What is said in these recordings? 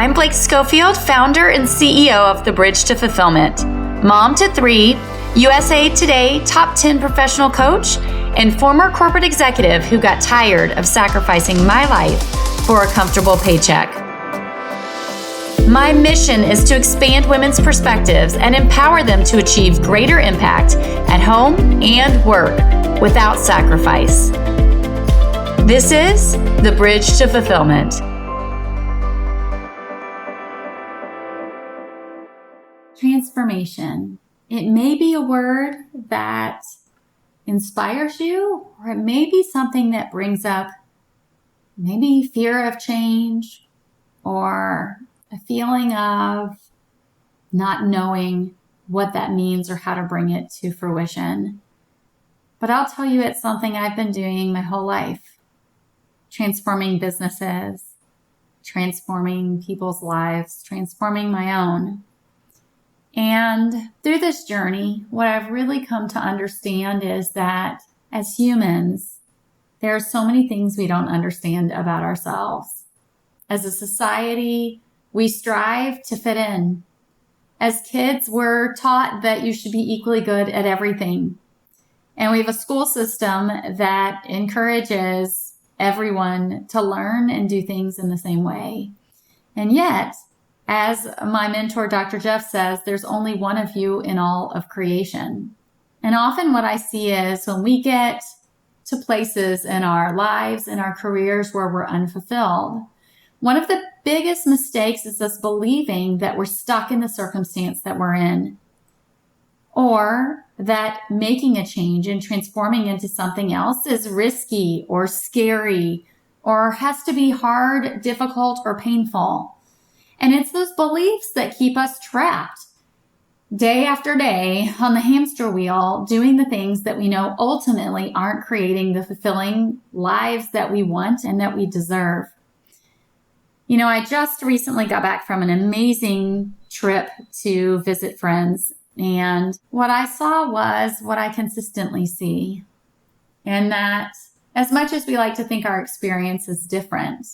I'm Blake Schofield, founder and CEO of The Bridge to Fulfillment, mom to 3, USA Today top 10 professional coach, and former corporate executive who got tired of sacrificing my life for a comfortable paycheck. My mission is to expand women's perspectives and empower them to achieve greater impact at home and work without sacrifice. This is The Bridge to Fulfillment. Transformation. It may be a word that inspires you, or it may be something that brings up maybe fear of change or a feeling of not knowing what that means or how to bring it to fruition. But I'll tell you, it's something I've been doing my whole life. Transforming businesses, transforming people's lives, transforming my own. And through this journey, what I've really come to understand is that as humans, there are so many things we don't understand about ourselves. As a society, we strive to fit in. As kids, we're taught that you should be equally good at everything. And we have a school system that encourages everyone to learn and do things in the same way. And yet, as my mentor, Dr. Jeff, says, there's only one of you in all of creation. And often what I see is when we get to places in our lives, in our careers where we're unfulfilled, one of the biggest mistakes is us believing that we're stuck in the circumstance that we're in, or that making a change and transforming into something else is risky or scary or has to be hard, difficult, or painful. And it's those beliefs that keep us trapped day after day on the hamster wheel, doing the things that we know ultimately aren't creating the fulfilling lives that we want and that we deserve. You know, I just recently got back from an amazing trip to visit friends. And what I saw was what I consistently see. And that as much as we like to think our experience is different,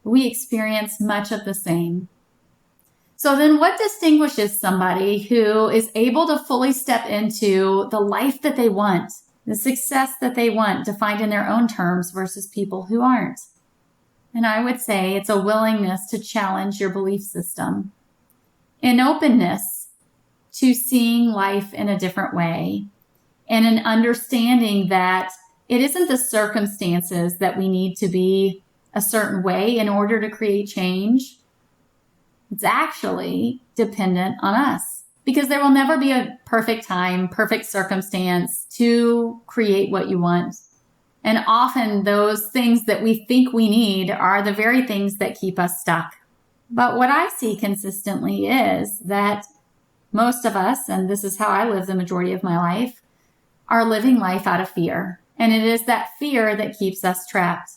we experience much of the same. So then what distinguishes somebody who is able to fully step into the life that they want, the success that they want, defined in their own terms versus people who aren't? And I would say it's a willingness to challenge your belief system, an openness to seeing life in a different way, and an understanding that it isn't the circumstances that we need to be a certain way in order to create change. It's actually dependent on us, because there will never be a perfect time, perfect circumstance to create what you want. And often those things that we think we need are the very things that keep us stuck. But what I see consistently is that most of us, and this is how I live the majority of my life, are living life out of fear. And it is that fear that keeps us trapped.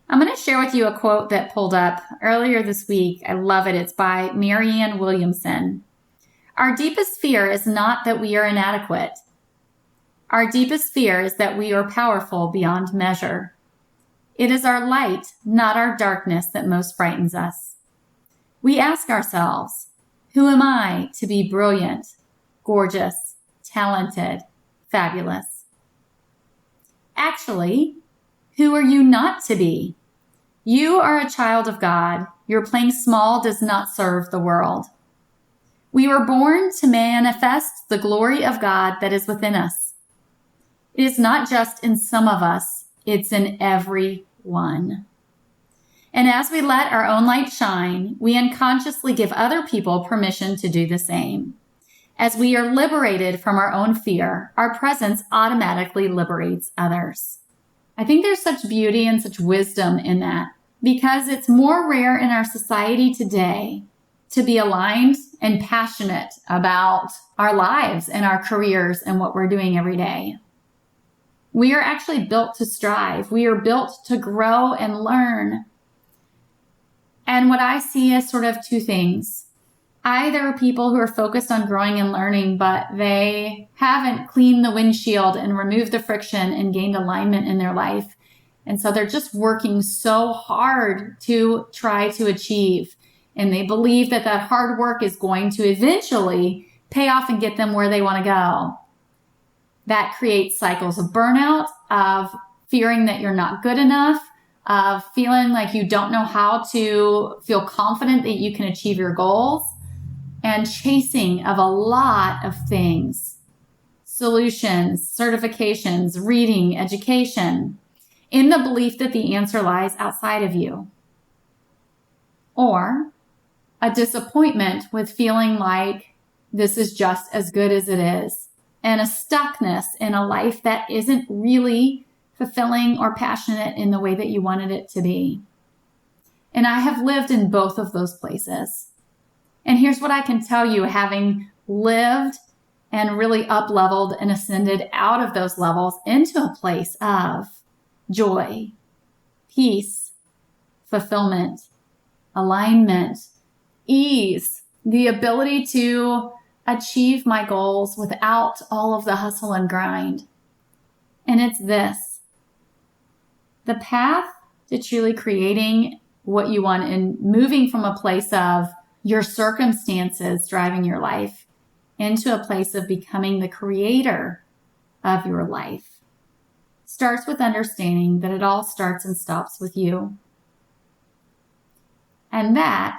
I'm going to share with you a quote that pulled up earlier this week. I love it. It's by Marianne Williamson. Our deepest fear is not that we are inadequate. Our deepest fear is that we are powerful beyond measure. It is our light, not our darkness, that most frightens us. We ask ourselves, who am I to be brilliant, gorgeous, talented, fabulous? Actually, who are you not to be? You are a child of God. Your playing small does not serve the world. We were born to manifest the glory of God that is within us. It is not just in some of us, it's in every one. And as we let our own light shine, we unconsciously give other people permission to do the same. As we are liberated from our own fear, our presence automatically liberates others. I think there's such beauty and such wisdom in that, because it's more rare in our society today to be aligned and passionate about our lives and our careers and what we're doing every day. We are actually built to strive. We are built to grow and learn. And what I see is sort of two things. Either people who are focused on growing and learning, but they haven't cleaned the windshield and removed the friction and gained alignment in their life. And so they're just working so hard to try to achieve. And they believe that that hard work is going to eventually pay off and get them where they want to go. That creates cycles of burnout, of fearing that you're not good enough, of feeling like you don't know how to feel confident that you can achieve your goals, and chasing of a lot of things. Solutions, certifications, reading, education, in the belief that the answer lies outside of you. Or a disappointment with feeling like this is just as good as it is, and a stuckness in a life that isn't really fulfilling or passionate in the way that you wanted it to be. And I have lived in both of those places. And here's what I can tell you, having lived and really up-leveled and ascended out of those levels into a place of joy, peace, fulfillment, alignment, ease, the ability to achieve my goals without all of the hustle and grind. And it's this: the path to truly creating what you want and moving from a place of your circumstances driving your life into a place of becoming the creator of your life starts with understanding that it all starts and stops with you. And that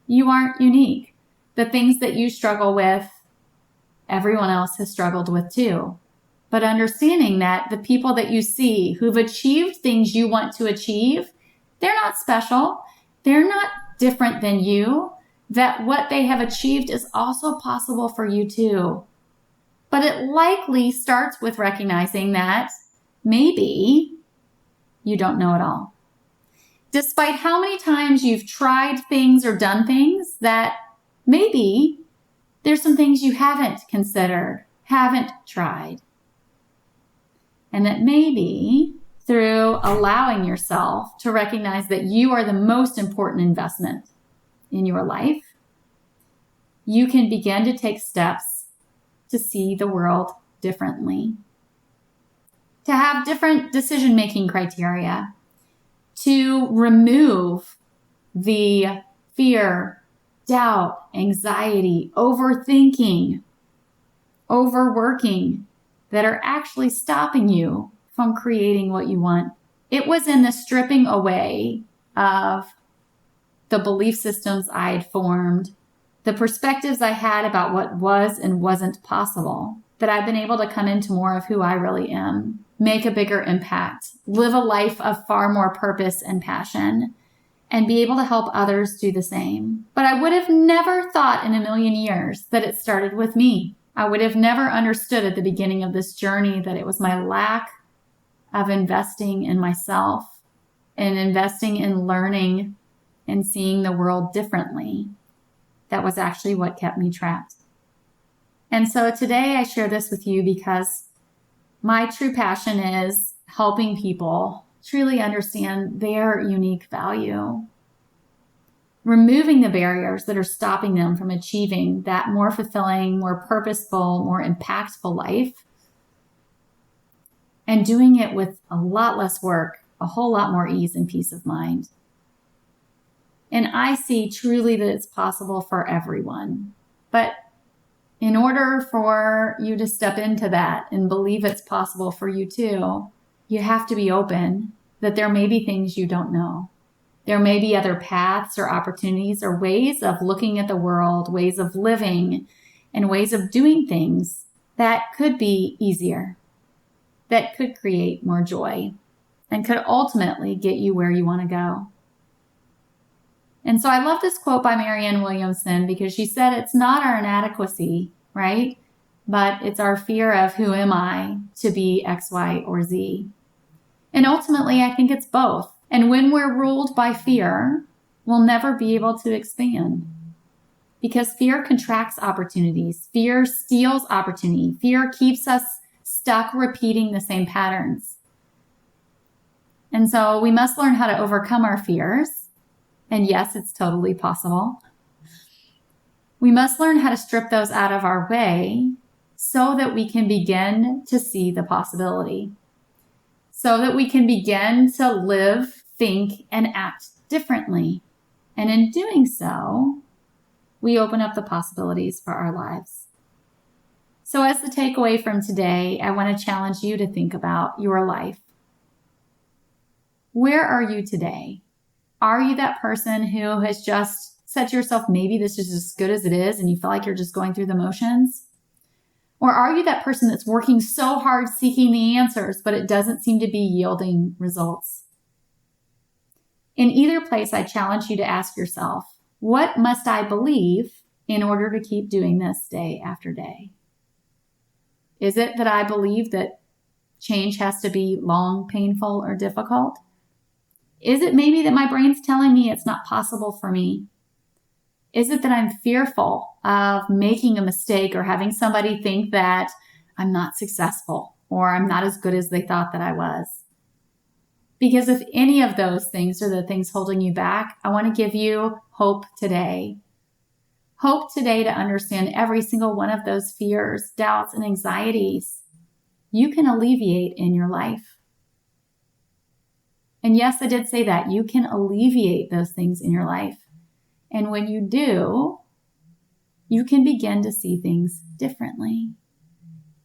you aren't unique. The things that you struggle with, everyone else has struggled with too. But understanding that the people that you see who've achieved things you want to achieve, they're not special. They're not different than you. That what they have achieved is also possible for you too. But it likely starts with recognizing that maybe you don't know it all. Despite how many times you've tried things or done things, that maybe there's some things you haven't considered, haven't tried. And that maybe through allowing yourself to recognize that you are the most important investment in your life, you can begin to take steps to see the world differently, to have different decision-making criteria, to remove the fear, doubt, anxiety, overthinking, overworking that are actually stopping you from creating what you want. It was in the stripping away of the belief systems I had formed, the perspectives I had about what was and wasn't possible, that I've been able to come into more of who I really am, make a bigger impact, live a life of far more purpose and passion, and be able to help others do the same. But I would have never thought in a million years that it started with me. I would have never understood at the beginning of this journey that it was my lack of investing in myself and investing in learning and seeing the world differently that was actually what kept me trapped. And so today I share this with you because my true passion is helping people truly understand their unique value, removing the barriers that are stopping them from achieving that more fulfilling, more purposeful, more impactful life, and doing it with a lot less work, a whole lot more ease and peace of mind. And I see truly that it's possible for everyone. But in order for you to step into that and believe it's possible for you too, you have to be open that there may be things you don't know. There may be other paths or opportunities or ways of looking at the world, ways of living, and ways of doing things that could be easier, that could create more joy, and could ultimately get you where you want to go. And so I love this quote by Marianne Williamson because she said it's not our inadequacy, right? But it's our fear of who am I to be X, Y, or Z. And ultimately, I think it's both. And when we're ruled by fear, we'll never be able to expand. Because fear contracts opportunities. Fear steals opportunity. Fear keeps us stuck repeating the same patterns. And so we must learn how to overcome our fears. And yes, it's totally possible. We must learn how to strip those out of our way so that we can begin to see the possibility. so that we can begin to live, think, and act differently. And in doing so, we open up the possibilities for our lives. So as the takeaway from today, I want to challenge you to think about your life. Where are you today? Are you that person who has just said to yourself, maybe this is as good as it is, and you feel like you're just going through the motions? Or are you that person that's working so hard seeking the answers, but it doesn't seem to be yielding results? In either place, I challenge you to ask yourself, what must I believe in order to keep doing this day after day? Is it that I believe that change has to be long, painful, or difficult? Is it maybe that my brain's telling me it's not possible for me? Is it that I'm fearful of making a mistake or having somebody think that I'm not successful or I'm not as good as they thought that I was? Because if any of those things are the things holding you back, I want to give you hope today. Hope today to understand every single one of those fears, doubts, and anxieties you can alleviate in your life. And yes, I did say that. You can alleviate those things in your life. And when you do, you can begin to see things differently.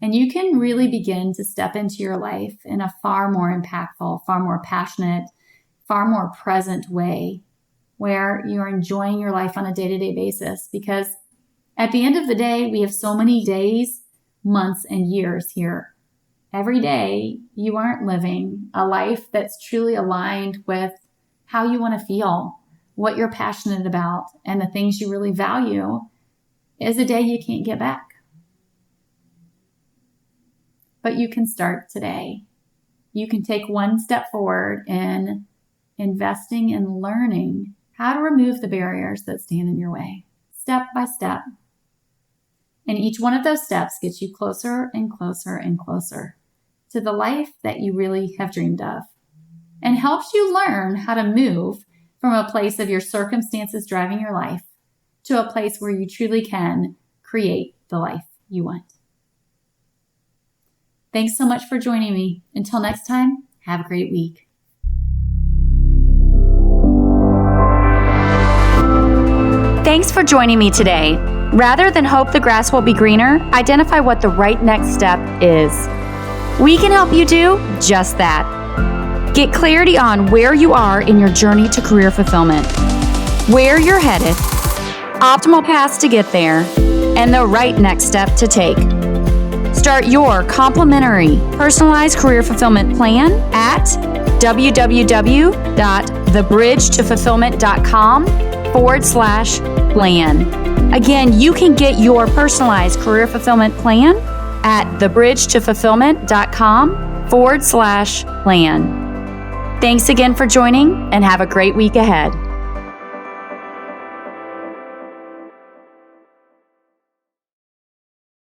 And you can really begin to step into your life in a far more impactful, far more passionate, far more present way where you're enjoying your life on a day-to-day basis. Because at the end of the day, we have so many days, months, and years here. Every day, you aren't living a life that's truly aligned with how you want to feel, what you're passionate about, and the things you really value is a day you can't get back. But you can start today. You can take one step forward in investing and learning how to remove the barriers that stand in your way, step by step. And each one of those steps gets you closer and closer and closer to the life that you really have dreamed of, and helps you learn how to move from a place of your circumstances driving your life to a place where you truly can create the life you want. Thanks so much for joining me. Until next time, have a great week. Thanks for joining me today. Rather than hope the grass will be greener, identify what the right next step is. We can help you do just that. Get clarity on where you are in your journey to career fulfillment, where you're headed, optimal paths to get there, and the right next step to take. Start your complimentary personalized career fulfillment plan at www.thebridgetofulfillment.com/plan. Again, you can get your personalized career fulfillment plan at thebridgetofulfillment.com/plan. Thanks again for joining, and have a great week ahead.